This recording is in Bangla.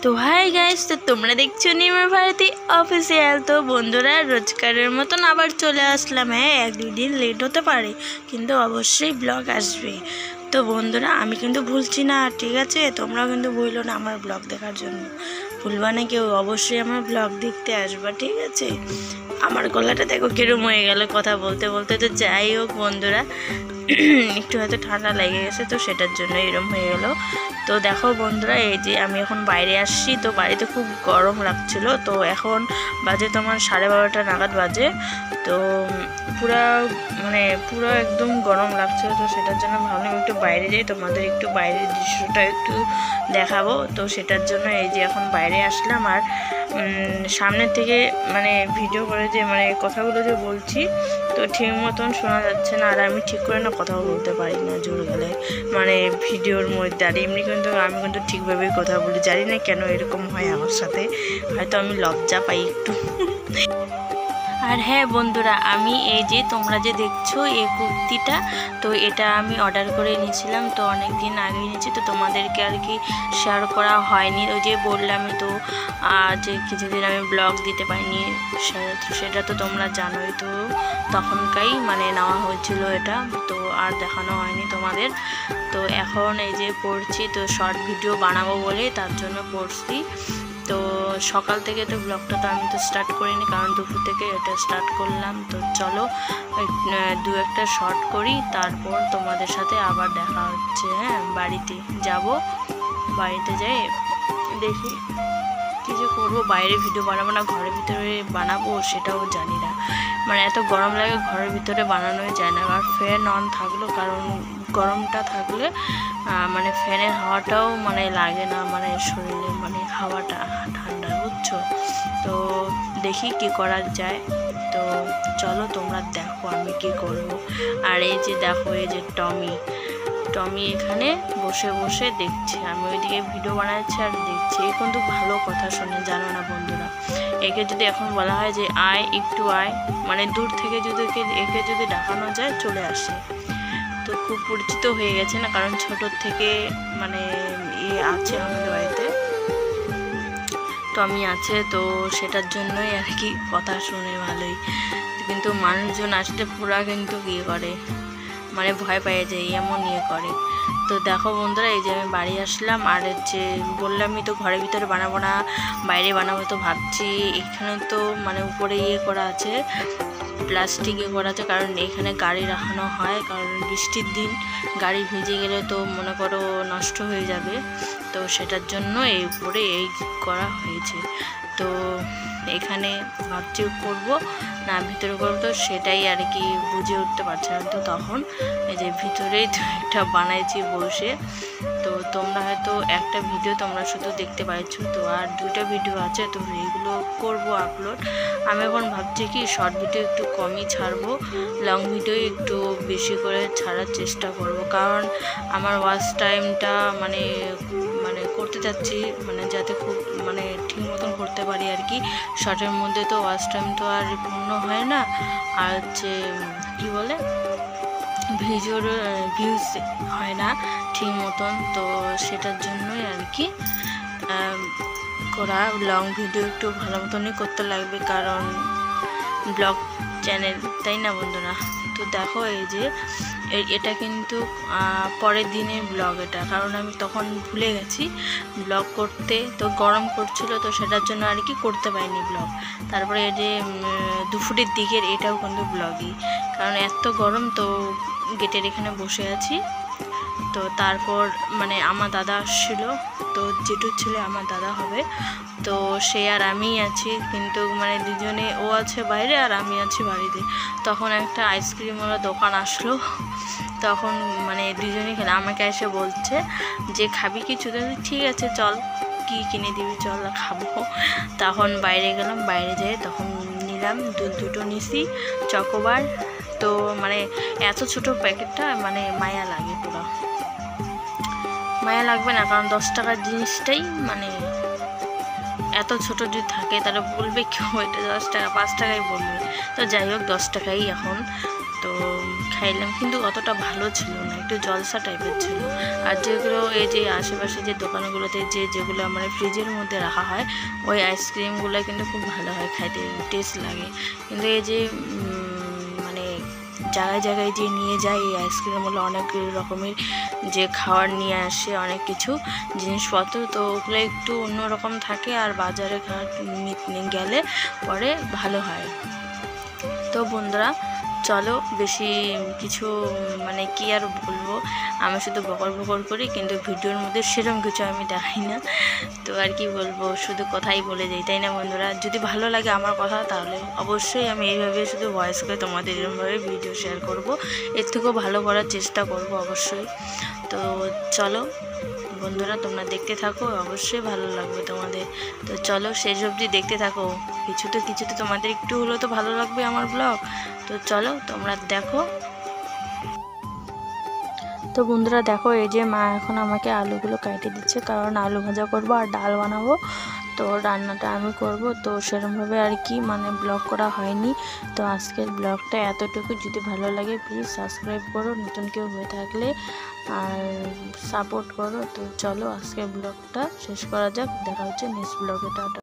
তো হাই গাইস, তো তোমরা দেখছো নির্মল ভারতী অফিসিয়াল। তো বন্ধুরা, রোজকারের মতন আবার চলে আসলাম। হ্যাঁ, 1-2 দিন লেট হতে পারে, কিন্তু অবশ্যই ব্লগ আসবে। তো বন্ধুরা, আমি কিন্তু ভুলছি না, ঠিক আছে? তোমরাও কিন্তু ভুলো না আমার ব্লগ দেখার জন্য। ভুলবা না কেউ, অবশ্যই আমার ব্লগ দেখতে আসবা, ঠিক আছে? আমার গলাটা দেখো কিরম হয়ে গেল কথা বলতে বলতে। তো যাই হোক বন্ধুরা, একটু হয়তো ঠান্ডা লেগে গেছে, তো সেটার জন্য এরম হয়ে গেল। তো দেখো বন্ধুরা, এই যে আমি এখন বাইরে আসছি, তো বাড়িতে খুব গরম লাগছিল। তো এখন বাজে তোমার 12:30 নাগাদ বাজে। তো পুরো একদম গরম লাগছিল। তো সেটার জন্য ভাবলাম একটু বাইরে যাই, তোমাদের একটু বাইরের দৃশ্যটা একটু দেখাবো। তো সেটার জন্য এই যে এখন বাইরে আসলাম। আর সামনের থেকে ভিডিও করে যে কথাগুলো যে বলছি, তো ঠিক মতন শোনা যাচ্ছে না। আর আমি ঠিক করে না কথাও বলতে পারি না জোর গেলে, ভিডিওর মধ্যে। আর এমনি কিন্তু আমি কিন্তু ঠিকভাবেই কথা বলি, জানি না কেন এরকম হয় আমার সাথে, হয়তো আমি লজ্জা পাই একটু। আর হ্যাঁ বন্ধুরা, আমি এই যে তোমরা যে দেখছো এই কুর্তিটা, তো এটা আমি অর্ডার করে নিয়েছিলাম। তো অনেক দিন আগে নিয়েছি, তো তোমাদেরকে আর কি শেয়ার করা হয়নি। ওই যে বললামই তো যে কিছুদিন আমি ব্লগ দিতে পারিনি, সেটা তো তোমরা জানোই। তো তখনকাই নেওয়া হয়েছিল এটা, তো আর দেখানো হয়নি তোমাদের। তো এখন এই যে পড়ছি, তো শর্ট ভিডিও বানাবো বলে তার জন্য পড়ছি। তো সকাল থেকে তো ব্লগটা তো আমি তো স্টার্ট করিনি, কারণ দুপুর থেকে এটা স্টার্ট করলাম। তো চলো 2-1টা শর্ট করি, তারপর তোমাদের সাথে আবার দেখা হচ্ছে। হ্যাঁ, বাড়িতে যাব, বাড়িতে যাই দেখি কিছু করবো। বাইরে ভিডিও বানাবো না ঘরের ভিতরে বানাবো সেটাও জানি না, এত গরম লাগে, ঘরের ভিতরে বানানোই যায় না। আর ফ্যান অন থাকলো, কারণ গরমটা থাকলে ফ্যানের হাওয়াটাও লাগে না শরীরে, হাওয়াটা ঠান্ডা, বুঝছো? তো দেখি কি করা যায়। তো চলো তোমরা দেখো আমি কি করব। আর এই যে দেখো, এই যে টমি এখানে বসে বসে দেখছে, আমি ওইদিকে ভিডিও বানাচ্ছি আর দেখছি। এই কিন্তু ভালো কথা শোনে, জানো না বন্ধুরা? একে যদি এখন বলা হয় যে আয়, একটু আয়, দূর থেকে যদি একে যদি দেখানো যায় চলে আসে। তো খুব পরিচিত হয়ে গেছে না, কারণ ছোটোর থেকে আছে আমাদের বাড়িতে, টমি আছে। তো সেটার জন্যই আর কি কথা শুনে ভালোই। কিন্তু মানুষজন আসলে পুরা কিন্তু করে, ভয় পেয়ে যায়, এমন করে। তো দেখো বন্ধুরা, এই যে আমি বাড়ি আসলাম। আর যে বললামই তো ঘরের ভিতরে বানাবো না, বাইরে বানাবো। তো ভাবছি এখানে তো উপরে করা আছে, প্লাস্টিকে করা আছে, কারণ এখানে গাড়ি রাখানো হয়। কারণ বৃষ্টির দিন গাড়ি ভিজে গেলে তো মনে করো নষ্ট হয়ে যাবে। তো সেটার জন্য এই উপরে এই করা হয়েছে। তো এখানে ভাবছি করব না ভিতরে করবো, তো সেটাই আর কি বুঝে উঠতে পারছে না। তো তখন এই যে ভিতরেই একটা বানাইছি বসে। তো তোমরা হয়তো একটা ভিডিও তোমরা শুধু দেখতে পাচ্ছ, তো আর 2টা ভিডিও আছে, তো এইগুলো করব আপলোড। আমি এখন ভাবছি কি শর্ট ভিডিও একটু কমই ছাড়বো, লং ভিডিও একটু বেশি করে ছাড়ার চেষ্টা করব। কারণ আমার ওয়াচ টাইমটা করতে চাচ্ছি, যাতে খুব ঠিক মতন করতে পারি আর কি। শর্টের মধ্যে তো ওয়াচ টাইম তো আর পূর্ণ হয় না, আর হচ্ছে কী বলে ভিউজ হয় না ঠিক মতন। তো সেটার জন্যই আর কি করা, লং ভিডিও একটু ভালো মতনই করতে লাগবে, কারণ ব্লগ চ্যানেল, তাই না বন্ধুরা? তো দেখো এই যে এটা কিন্তু পরের দিনের ব্লগ এটা, কারণ আমি তখন ভুলে গেছি ব্লগ করতে। তো গরম করছিল, তো সেটার জন্য আর কি করতে পারিনি ব্লগ। তারপরে এই যে দুপুরের দিকের এটাও কিন্তু ব্লগই, কারণ এত গরম। তো গেটের এখানে বসে আছি। তো তারপর আমার দাদা আসছিল, তো জেঠুর ছেলে আমার দাদা হবে। তো সে আর আমিই আছি, কিন্তু দুজনে, ও আছে বাইরে আর আমি আছি বাড়িতে। তখন একটা আইসক্রিমওয়ালা দোকান আসলো, তখন দুজনে খেলে আমাকে এসে বলছে যে খাবি কিছু? ঠিক আছে চল, কি কিনে দিবি, চল খাবো। তখন বাইরে গেলাম, বাইরে যেয়ে তখন নিলাম, দুটো নিছি চকোবার। তো এত ছোট প্যাকেটটা মায়া লাগে, পুরো মায়া লাগবে না, কারণ 10 টাকার জিনিসটাই এত ছোট যদি থাকে তাহলে বলবে কেউ এটা 10 টাকা, 5 টাকাই বলবে। তো যাই হোক 10 টাকাই এখন। তো খাইলাম, কিন্তু অতটা ভালো ছিল না, একটু জলসা টাইপের ছিল। আর যেগুলো এই যে আশেপাশে যে দোকানগুলোতে যেগুলো আমার ফ্রিজের মধ্যে রাখা হয় ওই আইসক্রিমগুলো কিন্তু খুব ভালো হয়, খাইতে টেস্ট লাগে। কিন্তু এই যে মানে জায়গায় জায়গায় যে নিয়ে যায় এই আইসক্রিমগুলো অনেক রকমের যে খাবার নিয়ে আসে, অনেক কিছু জিনিসপত্র, তো ওগুলো একটু অন্যরকম থাকে। আর বাজারে গেলে পরে ভালো হয়। তো বন্ধুরা চলো, বেশি কিছু মানে কি আর বলবো, আমি শুধু বকর বকর করি, কিন্তু ভিডিওর মধ্যে সেরকম কিছু আমি দেখাই না। তো আর কি বলবো, শুধু কথাই বলে যাই, তাই না বন্ধুরা? যদি ভালো লাগে আমার কথা তাহলে অবশ্যই আমি এইভাবে শুধু ভয়েস করে তোমাদের এরকমভাবে ভিডিও শেয়ার করব, এর থেকেও ভালো করার চেষ্টা করব অবশ্যই। তো চলো বন্ধুরা, তোমরা দেখতে থাকো, অবশ্যই ভালো লাগবে তোমাদের। তো চলো শেষ অবধি দেখতে থাকো, কিছুতে তোমাদের একটু হলেও তো ভালো লাগবে আমার ব্লগ। তো চলো তোমরা দেখো। তো বন্ধুরা দেখো, এই যে মা এখন আমাকে আলুগুলো কেটে দিচ্ছে, কারণ আলু ভাজা করবো আর ডাল বানাবো। তো রান্নাটা আমি করব, তো সেরকমভাবে আর কি মানে ব্লগ করা হয়নি। তো আজকের ব্লগটা এতটুকু, যদি ভালো লাগে প্লিজ সাবস্ক্রাইব করো, নতুন কেউ হয়ে থাকলে, আর সাপোর্ট করো। তো চলো আজকের ব্লগটা শেষ করা যাক, দেখা হচ্ছে নেক্সট ব্লগে। টাটা।